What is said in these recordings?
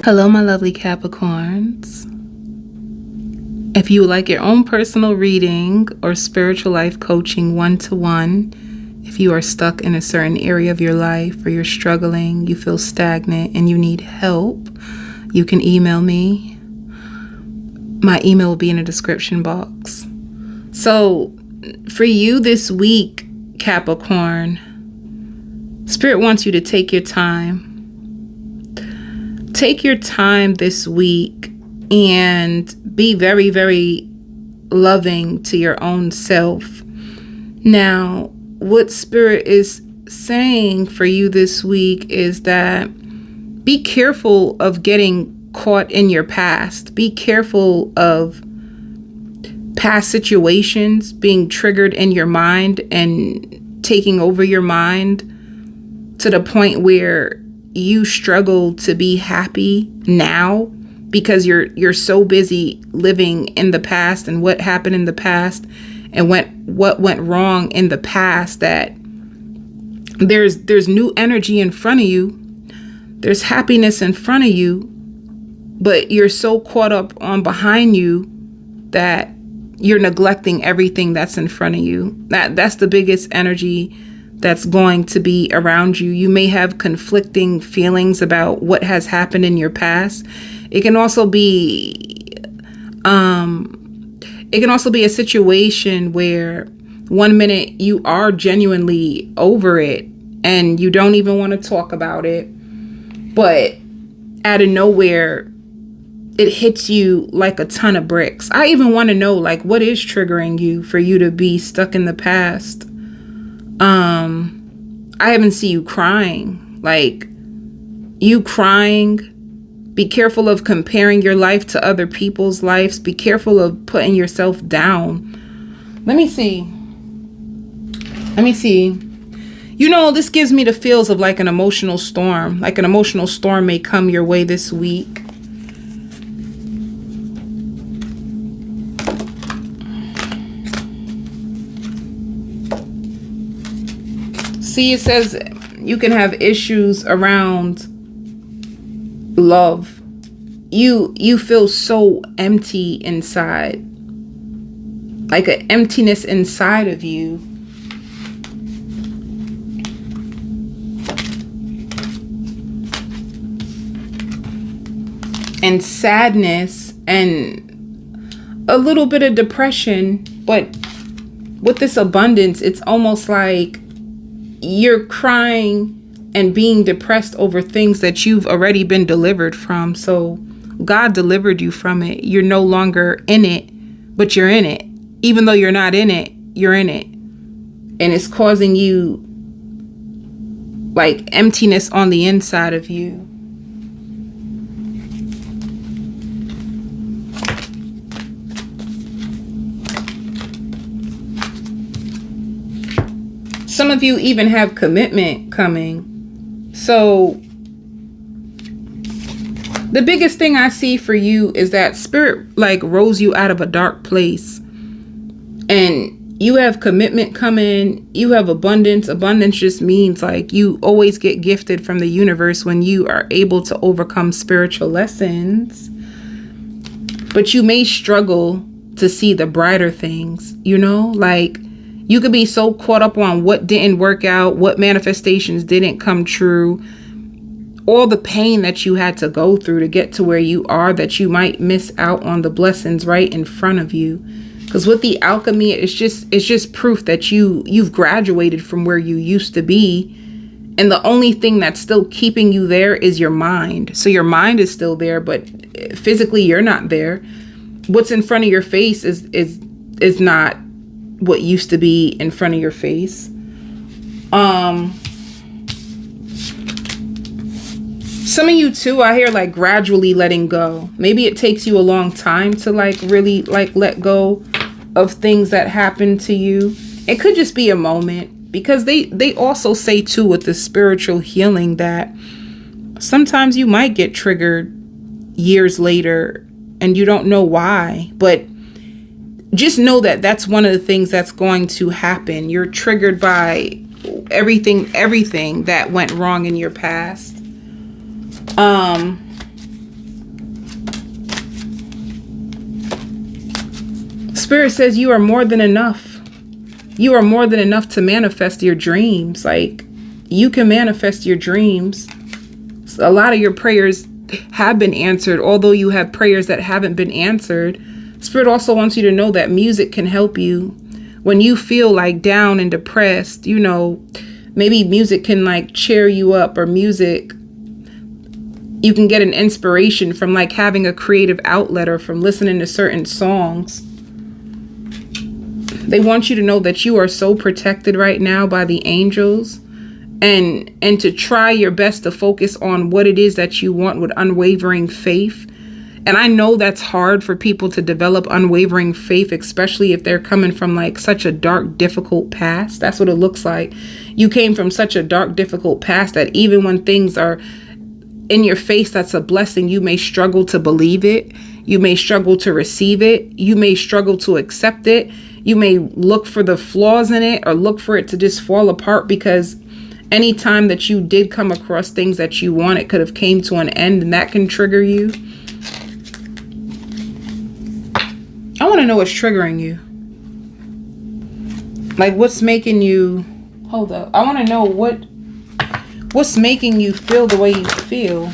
Hello, my lovely Capricorns. If you would like your own personal reading or spiritual life coaching one-to-one, if you are stuck in a certain area of your life or you're struggling, you feel stagnant and you need help, you can email me. My email will be in the description box. So for you this week, Capricorn, Spirit wants you to take your time. Take your time this week and be very, very loving to your own self. Now, what Spirit is saying for you this week is that be careful of getting caught in your past. Be careful of past situations being triggered in your mind and taking over your mind to the point where you struggle to be happy now because you're so busy living in the past and what happened in the past and what went wrong in the past, that there's new energy in front of you. There's happiness in front of you, but you're so caught up on behind you that you're neglecting everything that's in front of you. That's the biggest energy that's going to be around you. You may have conflicting feelings about what has happened in your past. It can also be a situation where 1 minute you are genuinely over it and you don't even want to talk about it, but out of nowhere it hits you like a ton of bricks. I even want to know, like, what is triggering you for you to be stuck in the past? I haven't seen you crying. Like, you crying. Be careful of comparing your life to other people's lives. Be careful of putting yourself down. Let me see. You know, this gives me the feels of like an emotional storm. Like an emotional storm may come your way this week. See, it says you can have issues around love. You feel so empty inside, like an emptiness inside of you. And sadness and a little bit of depression, but with this abundance, it's almost like you're crying and being depressed over things that you've already been delivered from. So God delivered you from it. You're no longer in it, but you're in it. Even though you're not in it, you're in it. And it's causing you like emptiness on the inside of you. Some of you even have commitment coming. So the biggest thing I see for you is that Spirit like rose you out of a dark place and you have commitment coming. You have abundance. Abundance just means like you always get gifted from the universe when you are able to overcome spiritual lessons. But you may struggle to see the brighter things, you know, like you could be so caught up on what didn't work out, what manifestations didn't come true, all the pain that you had to go through to get to where you are, that you might miss out on the blessings right in front of you. Because with the alchemy, it's just proof that you've graduated from where you used to be. And the only thing that's still keeping you there is your mind. So your mind is still there, but physically you're not there. What's in front of your face is not what used to be in front of your face. Some of you too, I hear like gradually letting go. Maybe it takes you a long time to like really like let go of things that happened to you. It could just be a moment, because they also say too with the spiritual healing that sometimes you might get triggered years later and you don't know why, but just know that that's one of the things that's going to happen. You're triggered by everything that went wrong in your past. Spirit says you are more than enough. You are more than enough to manifest your dreams. Like, you can manifest your dreams. A lot of your prayers have been answered, although you have prayers that haven't been answered. Spirit also wants you to know that music can help you when you feel like down and depressed. You know, maybe music can like cheer you up, or music, you can get an inspiration from like having a creative outlet or from listening to certain songs. They want you to know that you are so protected right now by the angels, and to try your best to focus on what it is that you want with unwavering faith. And I know that's hard for people to develop unwavering faith, especially if they're coming from like such a dark, difficult past. That's what it looks like. You came from such a dark, difficult past that even when things are in your face, that's a blessing, you may struggle to believe it. You may struggle to receive it. You may struggle to accept it. You may look for the flaws in it, or look for it to just fall apart, because anytime that you did come across things that you want, it could have came to an end, and that can trigger you. I want to know what's triggering you. Like, what's making you... Hold up. I want to know what's making you feel the way you feel.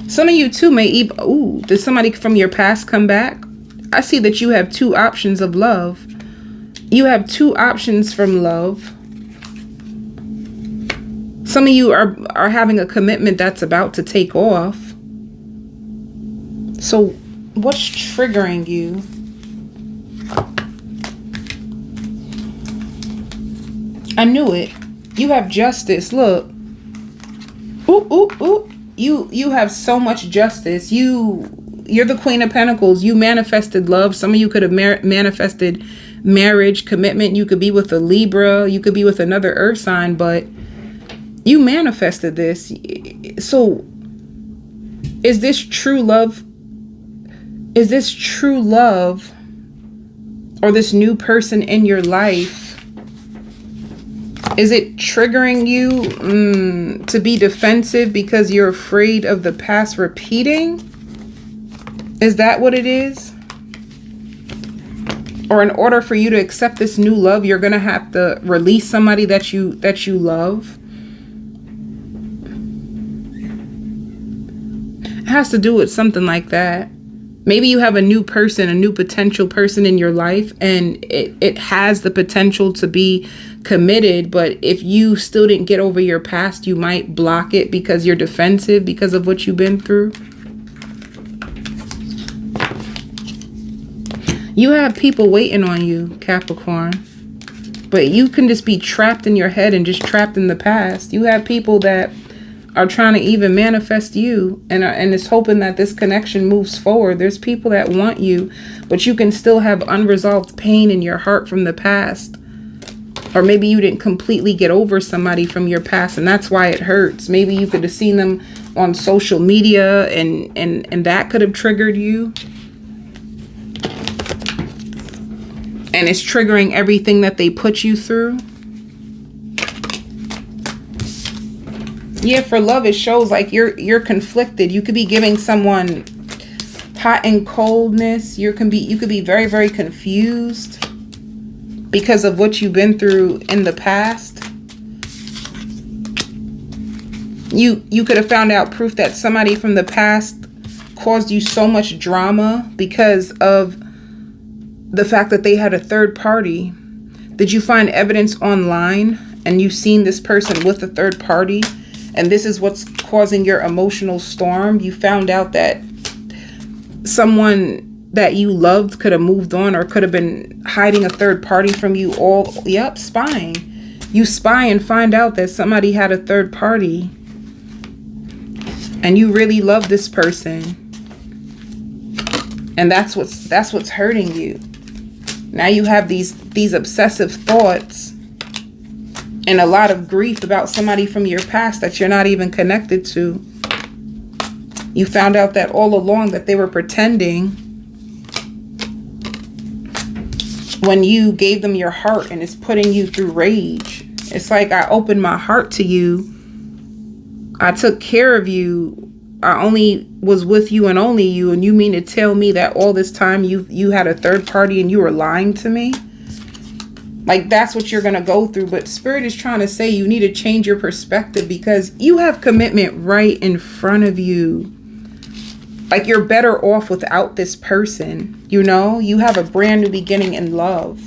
Some of you too may even... Ooh, did somebody from your past come back? I see that you have two options of love. You have two options from love. Some of you are having a commitment that's about to take off. So what's triggering you? I knew it. You have justice. Look. Ooh, ooh, ooh. You have so much justice. You're the Queen of Pentacles. You manifested love. Some of you could have manifested marriage, commitment. You could be with a Libra. You could be with another earth sign, but you manifested this. So is this true love? Is this true love, or this new person in your life? Is it triggering you to be defensive because you're afraid of the past repeating? Is that what it is? Or in order for you to accept this new love, you're going to have to release somebody that you love? It has to do with something like that. Maybe you have a new person, a new potential person in your life, and it has the potential to be committed. But if you still didn't get over your past, you might block it because you're defensive because of what you've been through. You have people waiting on you, Capricorn, but you can just be trapped in your head and just trapped in the past. You have people that are trying to even manifest you and is hoping that this connection moves forward. There's people that want you, but you can still have unresolved pain in your heart from the past. Or maybe you didn't completely get over somebody from your past, and that's why it hurts. Maybe you could have seen them on social media and that could have triggered you. And it's triggering everything that they put you through. Yeah, for love, it shows like you're conflicted. You could be giving someone hot and coldness. You could be very, very confused because of what you've been through in the past. You could have found out proof that somebody from the past caused you so much drama because of the fact that they had a third party. Did you find evidence online and you've seen this person with a third party? And this is what's causing your emotional storm. You found out that someone that you loved could have moved on or could have been hiding a third party from you all. Yep, spying. You spy and find out that somebody had a third party. And you really love this person. And that's what's hurting you. Now you have these obsessive thoughts and a lot of grief about somebody from your past that you're not even connected to. You found out that all along that they were pretending when you gave them your heart, and it's putting you through rage. It's like I opened my heart to you. I took care of you. I only was with you and only you. And you mean to tell me that all this time you had a third party and you were lying to me? Like, that's what you're going to go through. But Spirit is trying to say you need to change your perspective, because you have commitment right in front of you. Like, you're better off without this person. You know, you have a brand new beginning in love.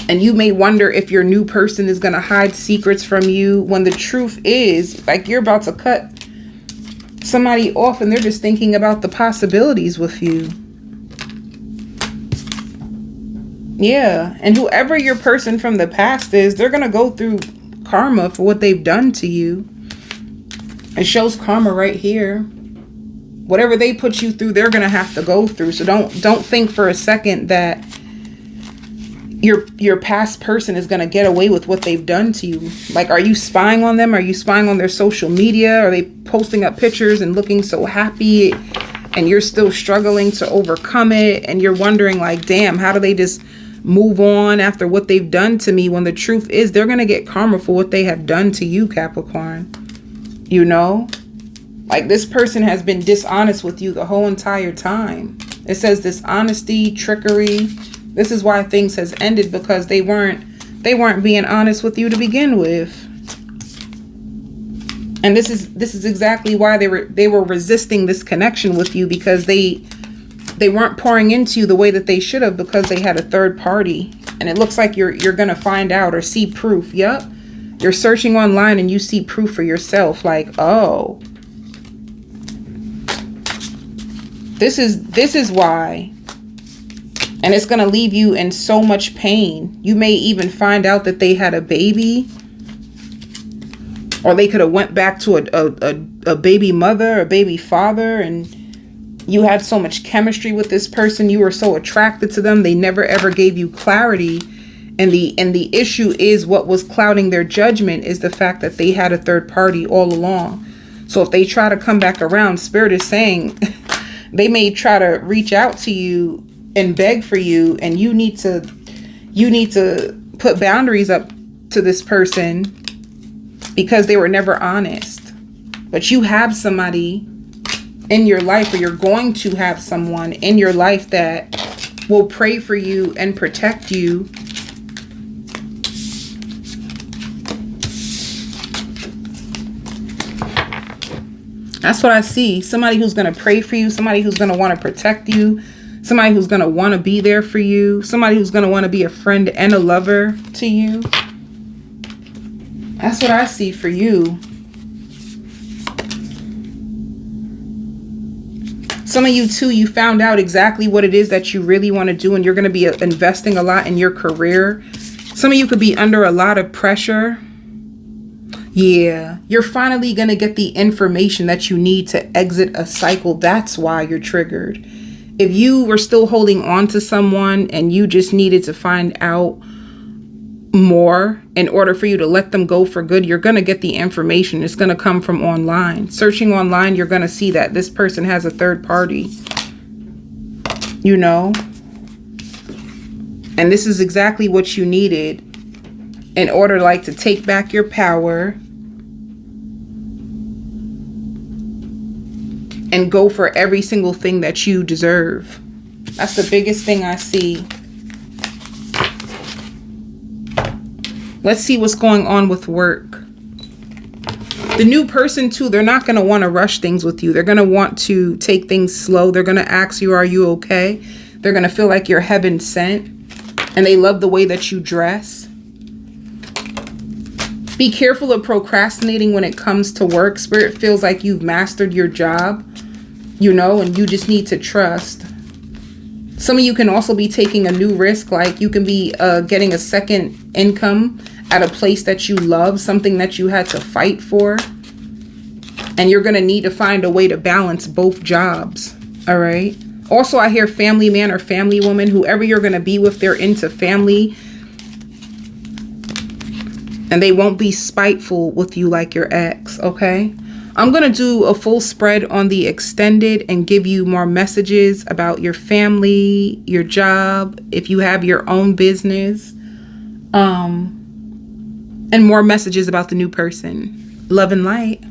And you may wonder if your new person is going to hide secrets from you, when the truth is, like, you're about to cut somebody off and they're just thinking about the possibilities with you. Yeah. And whoever your person from the past is, they're going to go through karma for what they've done to you. It shows karma right here. Whatever they put you through, they're going to have to go through. So don't think for a second that your past person is going to get away with what they've done to you. Like, are you spying on them? Are you spying on their social media? Are they posting up pictures and looking so happy, and you're still struggling to overcome it? And you're wondering, like, damn, how do they just move on after what they've done to me? When the truth is, they're going to get karma for what they have done to you, Capricorn. You know, like, this person has been dishonest with you the whole entire time. It says dishonesty, trickery. This is why things has ended, because they weren't being honest with you to begin with. And this is exactly why they were resisting this connection with you, because they weren't pouring into you the way that they should have, because they had a third party. And it looks like you're going to find out or see proof. Yep. You're searching online and you see proof for yourself. Like, oh, this is why. And it's going to leave you in so much pain. You may even find out that they had a baby, or they could have went back to a baby mother, a baby father, and you had so much chemistry with this person. You were so attracted to them. They never ever gave you clarity. And the issue is, what was clouding their judgment is the fact that they had a third party all along. So if they try to come back around, Spirit is saying they may try to reach out to you and beg for you, and you need to put boundaries up to this person, because they were never honest. But you have somebody in your life, or you're going to have someone in your life that will pray for you and protect you. That's what I see. Somebody who's going to pray for you. Somebody who's going to want to protect you. Somebody who's going to want to be there for you. Somebody who's going to want to be a friend and a lover to you. That's what I see for you. Some of you too, you found out exactly what it is that you really want to do, and you're going to be investing a lot in your career. Some of you could be under a lot of pressure. Yeah, you're finally going to get the information that you need to exit a cycle. That's why you're triggered. If you were still holding on to someone and you just needed to find out more in order for you to let them go for good, you're going to get the information. It's going to come from online. Searching online, you're going to see that this person has a third party. You know? And this is exactly what you needed in order, like, to take back your power and go for every single thing that you deserve. That's the biggest thing I see. Let's see what's going on with work. The new person too, they're not going to want to rush things with you. They're going to want to take things slow. They're going to ask you, are you okay? They're going to feel like you're heaven sent. And they love the way that you dress. Be careful of procrastinating when it comes to work. Spirit feels like you've mastered your job, you know, and you just need to trust. Some of you can also be taking a new risk, like you can be getting a second income at a place that you love, something that you had to fight for. And you're going to need to find a way to balance both jobs. All right. Also, I hear family man or family woman, whoever you're going to be with, they're into family. And they won't be spiteful with you like your ex, okay? I'm going to do a full spread on the extended and give you more messages about your family, your job, if you have your own business. and more messages about the new person. Love and light.